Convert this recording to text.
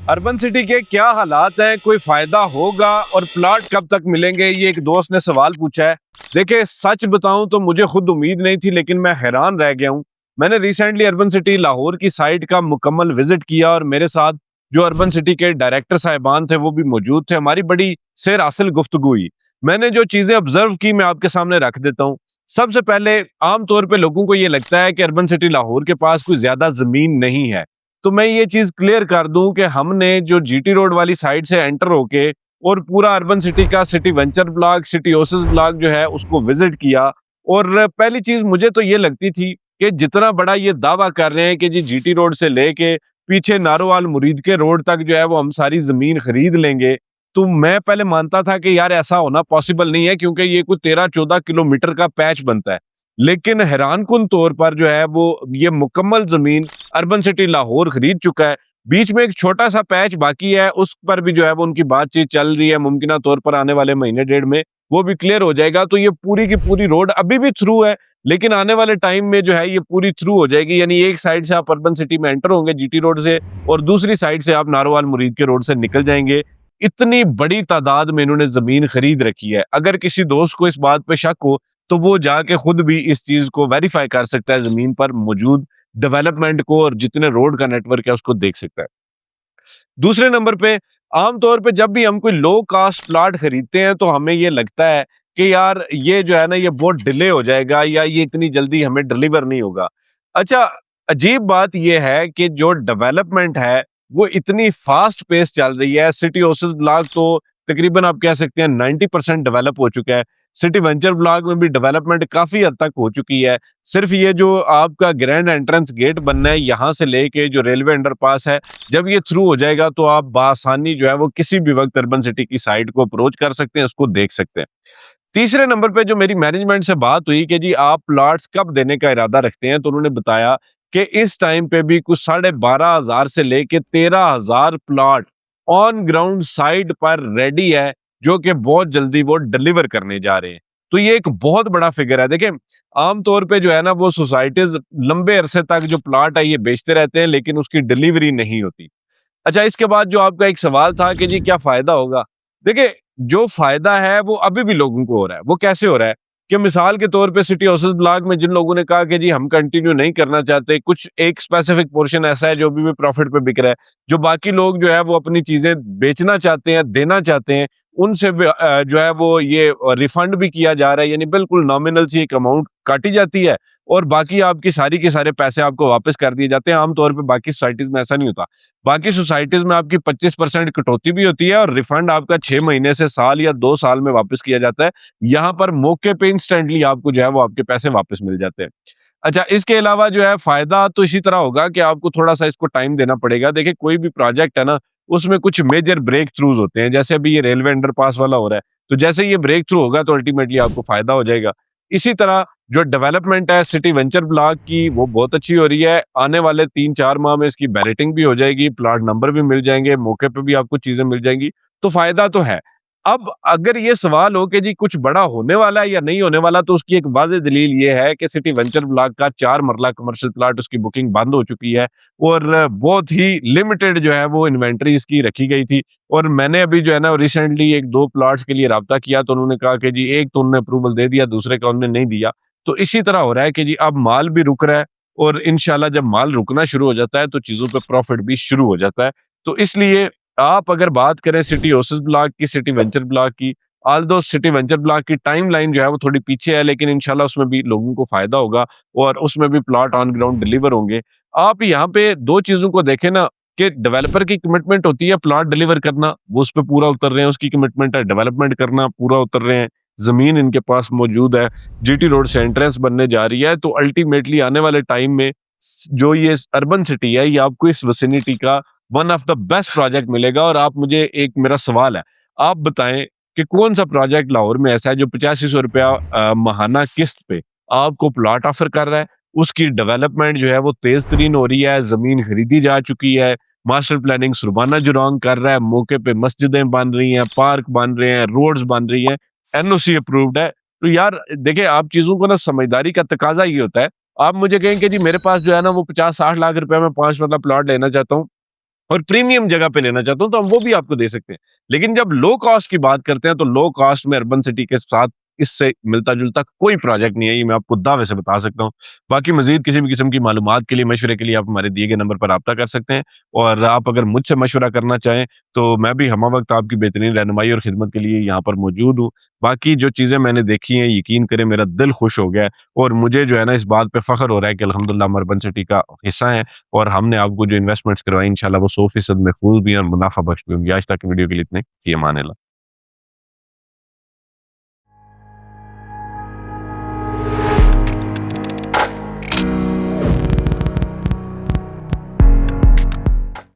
Urban city के क्या हालात हैं, कोई फायदा होगा और प्लॉट कब तक मिलेंगे, ये एक दोस्त ने सवाल पूछा है। देखिए, सच बताऊं तो मुझे खुद उम्मीद नहीं थी, लेकिन मैं हैरान रह गया हूं। मैंने रिसेंटली अर्बन सिटी लाहौर की साइट का मुकम्मल विजिट किया और मेरे साथ जो अर्बन सिटी के डायरेक्टर साहिबान थे वो भी मौजूद थे। हमारी बड़ी सैर हासिल गुफ्तगू हुई। मैंने जो चीजें ऑब्जर्व की मैं आपके सामने रख देता हूँ। सबसे पहले, आमतौर पर लोगों को ये लगता है कि अर्बन सिटी लाहौर के पास कोई ज्यादा जमीन नहीं है। तो मैं ये चीज क्लियर कर दूं कि हमने जो जीटी रोड वाली साइड से एंटर होके और पूरा अर्बन सिटी का city venture block, city Oasis block जो है उसको विजिट किया। और पहली चीज मुझे तो ये लगती थी कि जितना बड़ा ये दावा कर रहे हैं कि जी जीटी रोड से लेके पीछे नारोवाल मुरीद के रोड तक जो है वो हम सारी जमीन खरीद लेंगे, तो मैं पहले मानता था कि यार ऐसा होना पॉसिबल नहीं है, क्योंकि ये कुछ 13-14 किलोमीटर का पैच बनता है। लेकिन हैरानकुन तौर पर जो है वो ये मुकम्मल जमीन अर्बन सिटी लाहौर खरीद चुका है। बीच में एक छोटा सा पैच बाकी है, उस पर भी जो है वो उनकी बातचीत चल रही है। मुमकिन तौर पर आने वाले महीने डेढ़ में वो भी क्लियर हो जाएगा। तो ये पूरी की पूरी रोड अभी भी थ्रू है, लेकिन आने वाले टाइम में जो है ये पूरी थ्रू हो जाएगी। यानी एक साइड से आप अर्बन सिटी में एंटर होंगे जीटी रोड से और दूसरी साइड से आप नारोवाल मुरीद के रोड से निकल जाएंगे। इतनी बड़ी तादाद में इन्होंने जमीन खरीद रखी है। अगर किसी दोस्त को इस बात पे शक हो तो वो जाके खुद भी इस चीज को वेरीफाई कर सकता है, जमीन पर मौजूद डेवलपमेंट को और जितने रोड का नेटवर्क है उसको देख सकता है। दूसरे नंबर पे, आमतौर पे जब भी हम कोई लो कास्ट प्लॉट खरीदते हैं तो हमें ये लगता है कि यार ये जो है ना ये बहुत डिले हो जाएगा या ये इतनी जल्दी हमें डिलीवर नहीं होगा। अच्छा, अजीब बात ये है कि जो डेवलपमेंट है वो इतनी फास्ट पेस चल रही है। सिटी ओसिस ब्लॉक तो तकरीबन आप कह सकते हैं 90% डेवलप हो चुका है। सिटी वेंचर ब्लॉक में भी डेवलपमेंट काफी हद तक हो चुकी है। सिर्फ ये जो आपका ग्रैंड एंट्रेंस गेट बनना है यहाँ से लेके जो रेलवे अंडरपास है, जब ये थ्रू हो जाएगा तो आप बासानी जो है वो किसी भी वक्त अर्बन सिटी की साइट को अप्रोच कर सकते हैं, उसको देख सकते हैं। तीसरे नंबर पे जो मेरी मैनेजमेंट से बात हुई कि जी आप प्लॉट्स कब देने का इरादा रखते हैं, तो उन्होंने बताया कि इस टाइम पे भी कुछ 12,500 से लेके 13,000 प्लॉट ऑन ग्राउंड साइट पर रेडी है, जो कि बहुत जल्दी वो डिलीवर करने जा रहे हैं। तो ये एक बहुत बड़ा फिगर है। देखिए, आमतौर पे जो है ना वो सोसाइटीज लंबे अरसे तक जो प्लॉट है ये बेचते रहते हैं, लेकिन उसकी डिलीवरी नहीं होती। अच्छा, इसके बाद जो आपका एक सवाल था कि जी क्या फायदा होगा, देखिए जो फायदा है वो अभी भी लोगों को हो रहा है। वो कैसे हो रहा है कि मिसाल के तौर पे सिटी हाउसेस ब्लॉक में जिन लोगों ने कहा कि जी हम कंटिन्यू नहीं करना चाहते, कुछ एक स्पेसिफिक पोर्शन ऐसा है जो अभी भी प्रॉफिट पे बिक रहा है, जो बाकी लोग जो है वो अपनी चीजें बेचना चाहते हैं, देना चाहते हैं, उनसे भी, जो है वो ये रिफंड भी किया जा रहा है। यानी बिल्कुल नॉमिनल सी एक अमाउंट काटी जाती है और बाकी आपकी सारी के सारे पैसे आपको वापस कर दिए जाते हैं। आमतौर पे बाकी सोसाइटीज में ऐसा नहीं होता। बाकी सोसाइटीज में आपकी 25% कटौती भी होती है और रिफंड आपका 6 महीने से साल या 2 साल में वापस किया जाता है। यहाँ पर मौके पे इंस्टेंटली आपको जो है वो आपके पैसे वापस मिल जाते हैं। अच्छा, इसके अलावा जो है फायदा तो इसी तरह होगा कि आपको थोड़ा सा इसको टाइम देना पड़ेगा। देखिए, कोई भी प्रोजेक्ट है ना उसमें कुछ मेजर ब्रेक थ्रूज होते हैं, जैसे अभी ये रेलवे अंडरपास वाला हो रहा है, तो जैसे ये ब्रेक थ्रू होगा तो अल्टीमेटली आपको फायदा हो जाएगा। इसी तरह जो डेवलपमेंट है सिटी वेंचर ब्लॉक की वो बहुत अच्छी हो रही है। आने वाले 3-4 माह में इसकी बैलेटिंग भी हो जाएगी, प्लॉट नंबर भी मिल जाएंगे, मौके पे भी आपको चीजें मिल जाएंगी। तो फायदा तो है। अब अगर ये सवाल हो कि जी कुछ बड़ा होने वाला है या नहीं होने वाला, तो उसकी एक वाज़ेह दलील ये है कि सिटी वेंचर ब्लॉक का 4 मरला कमर्शियल प्लॉट उसकी बुकिंग बंद हो चुकी है और बहुत ही लिमिटेड जो है वो इन्वेंटरी इसकी रखी गई थी। और मैंने अभी जो है ना रिसेंटली 1-2 प्लॉट्स के लिए राब्ता किया, तो उन्होंने कहा कि जी एक तो उन्होंने अप्रूवल दे दिया, दूसरे का उन्होंने नहीं दिया। तो इसी तरह हो रहा है कि जी अब माल भी रुक रहा है और इंशाल्लाह जब माल रुकना शुरू हो जाता है तो चीज़ों पे प्रॉफिट भी शुरू हो जाता है। तो इसलिए आप अगर बात करें सिटी ओसिस ब्लॉक की, सिटी वेंचर ब्लॉक की, ऑल्दो सिटी वेंचर ब्लॉक की टाइमलाइन जो है वो थोड़ी पीछे है, लेकिन इंशाल्लाह उसमें भी लोगों को फायदा होगा और उसमें भी प्लॉट ऑन ग्राउंड डिलीवर होंगे। आप यहाँ पे 2 चीज़ों को देखें ना कि डेवलपर की कमिटमेंट होती है प्लॉट डिलीवर करना, वो उस पे पूरा उतर रहे हैं, उसकी कमिटमेंट है डेवलपमेंट करना, पूरा उतर रहे हैं, ज़मीन इनके पास मौजूद है, जीटी रोड से एंट्रेंस बनने जा रही है। तो अल्टीमेटली आने वाले टाइम में जो ये अर्बन सिटी है ये आपको इस विसिनिटी का one of the best project मिलेगा। और आप मुझे एक मेरा सवाल है, आप बताएं कि कौन सा प्रोजेक्ट लाहौर में ऐसा है जो 8500 रुपया माहाना किस्त पे आपको प्लॉट ऑफर कर रहा है, उसकी डेवलपमेंट जो है वो तेज तरीन हो रही है, जमीन खरीदी जा चुकी है, मास्टर प्लानिंग सुरबाना जुरांग कर रहा है, मौके पे मस्जिदें बन रही हैं, पार्क बन रहे हैं, रोड्स बन रही हैं, एनओसी अप्रूव्ड है। तो यार देखिए, आप चीजों को ना समझदारी का तकाजा ये होता है। आप मुझे कहें कि जी मेरे पास जो है ना वो 50-60 लाख रुपए में 5 मतलब प्लॉट लेना चाहता हूँ, और प्रीमियम जगह पे लेना चाहता हूँ तो हम वो भी आपको दे सकते हैं। लेकिन जब लो कॉस्ट की बात करते हैं तो लो कॉस्ट में अर्बन सिटी के साथ इससे मिलता-जुलता कोई प्रोजेक्ट नहीं है, ये मैं आपको दावे से बता सकता हूँ। बाकी मज़ीद किसी भी किस्म की मालूमात के लिए, मशवरे के लिए आप हमारे दिए गए नंबर पर राब्ता कर सकते हैं और आप अगर मुझसे मशवरा करना चाहें, तो मैं भी हमावक़्त आपकी बेहतरीन रहनुमाई और खिदमत के लिए यहाँ पर मौजूद हूँ। बाकी जो चीज़ें मैंने देखी हैं, यकीन करें मेरा दिल खुश हो गया है और मुझे जो है ना इस बात पे फ़ख्र हो रहा है कि अल्हम्दुलिल्लाह हम अर्बन सिटी का हिस्सा हैं और हमने आपको जो इन्वेस्टमेंट्स करवाई इंशाल्लाह वो 100% महफूज़ भी हैं और मुनाफ़ा बख्श भी होंगी। आज तक की वीडियो के लिए इतना ही। फ़ी अमान अल्लाह।